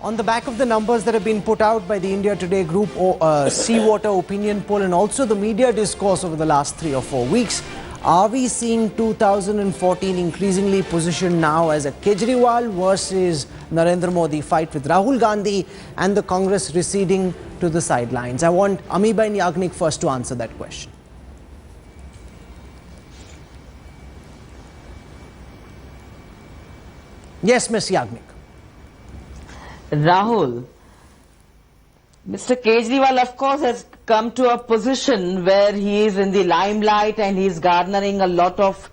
On the back of the numbers that have been put out by the India Today Group Seawater opinion poll and also the media discourse over the last 3 or 4 weeks, are we seeing 2014 increasingly positioned now as a Kejriwal versus Narendra Modi fight with Rahul Gandhi and the Congress receding to the sidelines? I want Amibai and Yagnik first to answer that question. Yes, Ms. Yagnik. Rahul, Mr. Kejriwal, of course, has come to a position where he is in the limelight and he is garnering a lot of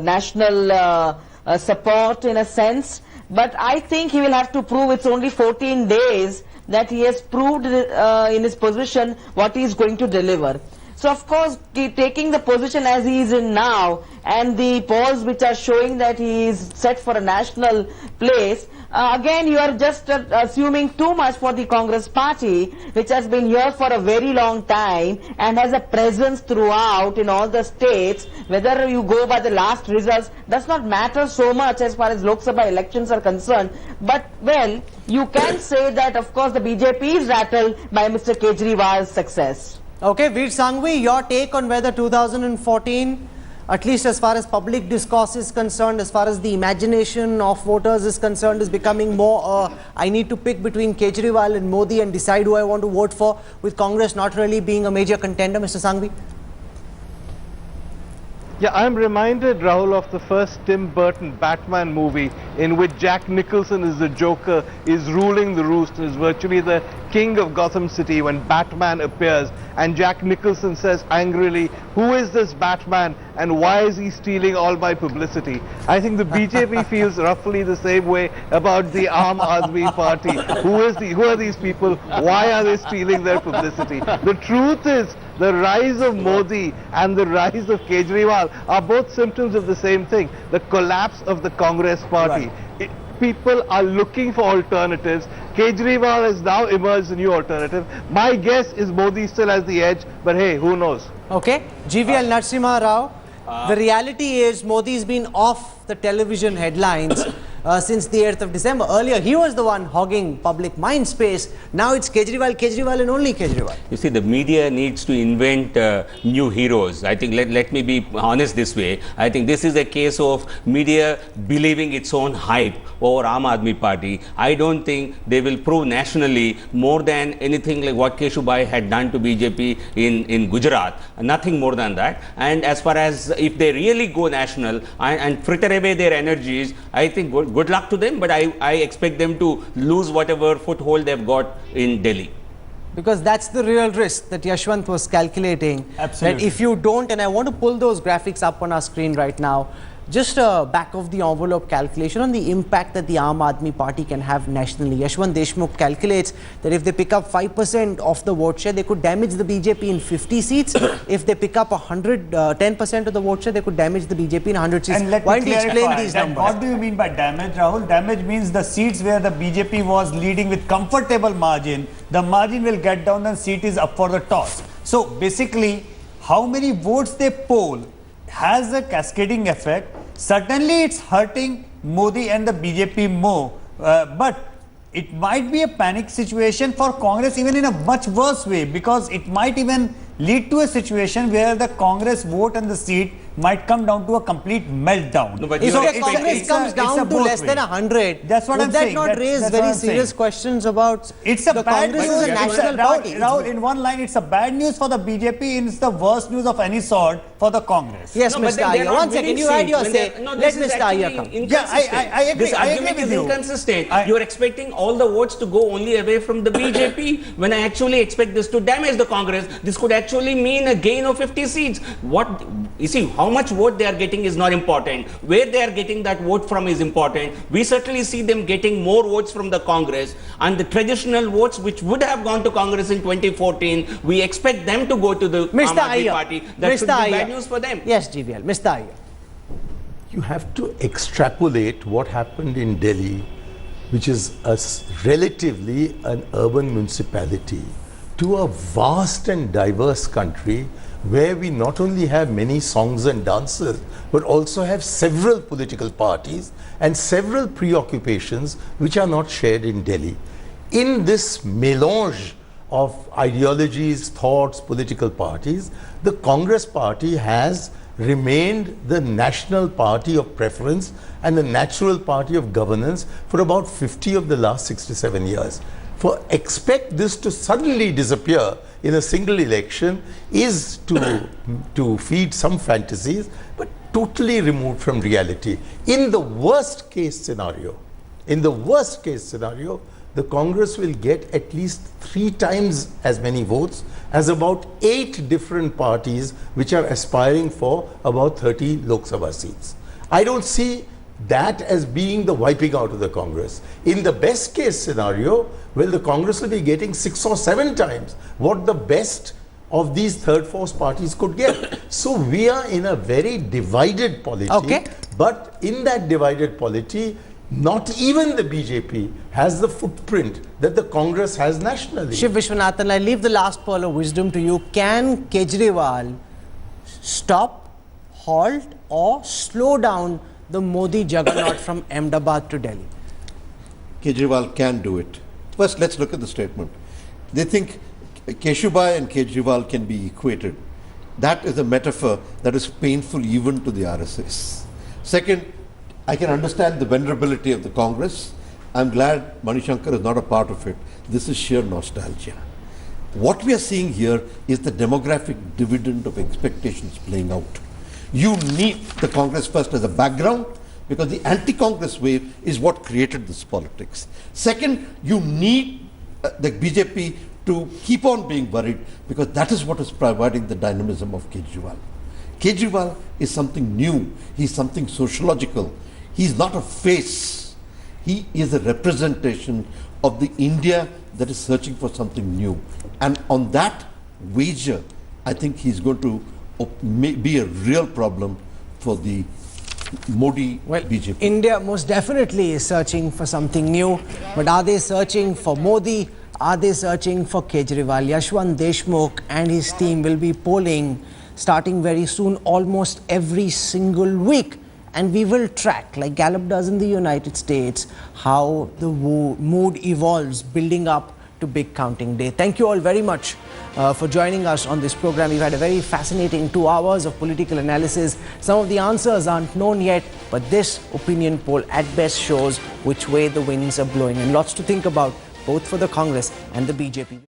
national support in a sense. But I think he will have to prove, it's only 14 days that he has proved in his position what he is going to deliver. So of course, taking the position as he is in now and the polls which are showing that he is set for a national place, again you are just assuming too much for the Congress party, which has been here for a very long time and has a presence throughout in all the states. Whether you go by the last results does not matter so much as far as Lok Sabha elections are concerned. But well, you can say that of course the BJP is rattled by Mr. Kejriwal's success. Okay, Vir Sanghvi, your take on whether 2014, at least as far as public discourse is concerned, as far as the imagination of voters is concerned, is becoming more, I need to pick between Kejriwal and Modi and decide who I want to vote for, with Congress not really being a major contender, Mr. Sanghvi? Yeah, I'm reminded, Rahul, of the first Tim Burton Batman movie in which Jack Nicholson as the Joker is ruling the roost and is virtually the king of Gotham City when Batman appears and Jack Nicholson says angrily, who is this Batman and why is he stealing all my publicity? I think the BJP feels roughly the same way about the Aam Aadmi Party. Who are these people? Why are they stealing their publicity? The truth is, the rise of Modi and the rise of Kejriwal are both symptoms of the same thing, the collapse of the Congress party. Right. People are looking for alternatives. Kejriwal has now emerged a new alternative. My guess is Modi still has the edge, but hey, who knows? Okay, GVL Narasimha Rao, the reality is Modi's been off the television headlines since the 8th of December. Earlier, he was the one hogging public mind space. Now it's Kejriwal and only Kejriwal. You see, the media needs to invent new heroes. I think, let me be honest this way. I think this is a case of media believing its own hype over Aam Aadmi Party. I don't think they will prove nationally more than anything like what Keshubhai had done to BJP in Gujarat. Nothing more than that. And as far as if they really go national and fritter away their energies, I think good luck to them, but I expect them to lose whatever foothold they've got in Delhi. Because that's the real risk that Yashwant was calculating. Absolutely. That if you don't, and I want to pull those graphics up on our screen right now, just a back of the envelope calculation on the impact that the Aam Aadmi Party can have nationally. Yashwant Deshmukh calculates that if they pick up 5% of the vote share, they could damage the BJP in 50 seats. If they pick up 10% of the vote share, they could damage the BJP in 100 seats. And let Why me don't you explain these numbers? What do you mean by damage, Rahul? Damage means the seats where the BJP was leading with comfortable margin, the margin will get down and seat is up for the toss. So basically, how many votes they poll has a cascading effect. Certainly it's hurting Modi and the BJP more, but it might be a panic situation for Congress even in a much worse way, because it might even lead to a situation where the Congress vote and the seat might come down to a complete meltdown. No, but if the Congress comes down to less than 100, that's what I'm saying. Would that not raise very serious questions about the Congress as a national party? Rahul, in one line, it's a bad news for the BJP and it's the worst news of any sort for the Congress. Yes, Mr. Iyer. One second, you had your say. Let Mr. Iyer come. Yeah, I agree. This argument is inconsistent. You are expecting all the votes to go only away from the BJP when I actually expect this to damage the Congress. This could actually mean a gain of 50 seats. You see, how much vote they are getting is not important. Where they are getting that vote from is important. We certainly see them getting more votes from the Congress, and the traditional votes which would have gone to Congress in 2014, we expect them to go to the Aam Aadmi Party. That should be bad news for them. Yes, GVL. Mr. Iyer. You have to extrapolate what happened in Delhi, which is relatively an urban municipality, to a vast and diverse country where we not only have many songs and dances, but also have several political parties and several preoccupations which are not shared in Delhi. In this melange of ideologies, thoughts, political parties, the Congress party has remained the national party of preference and the natural party of governance for about 50 of the last 67 years. For expect this to suddenly disappear in a single election is to feed some fantasies, but totally removed from reality. In the worst case scenario, the Congress will get at least 3 times as many votes as about 8 different parties which are aspiring for about 30 Lok Sabha seats. I don't see that as being the wiping out of the Congress. In the best case scenario, well, the Congress will be getting 6 or 7 times what the best of these third force parties could get. So we are in a very divided polity. Okay. But in that divided polity, not even the BJP has the footprint that the Congress has nationally. Shiv Vishwanathan, I leave the last pearl of wisdom to you. Can Kejriwal stop, halt or slow down the Modi juggernaut from Ahmedabad to Delhi? Kejriwal can do it. First, let's look at the statement. They think Keshubai and Kejriwal can be equated. That is a metaphor that is painful even to the RSS. Second, I can understand the vulnerability of the Congress. I'm glad Manishankar is not a part of it. This is sheer nostalgia. What we are seeing here is the demographic dividend of expectations playing out. You need the Congress first as a background, because the anti-Congress wave is what created this politics. Second, you need the BJP to keep on being worried, because that is what is providing the dynamism of Kejriwal. Kejriwal is something new. He's something sociological. He's not a face. He is a representation of the India that is searching for something new. And on that wager, I think he's going to be a real problem for the Modi BJP. India most definitely is searching for something new. But are they searching for Modi? Are they searching for Kejriwal? Yashwant Deshmukh and his team will be polling starting very soon, almost every single week. And we will track, like Gallup does in the United States, how the mood evolves building up to big counting day. Thank you all very much for joining us on this program. We've had a very fascinating 2 hours of political analysis. Some of the answers aren't known yet, but this opinion poll at best shows which way the winds are blowing, and lots to think about, both for the Congress and the BJP.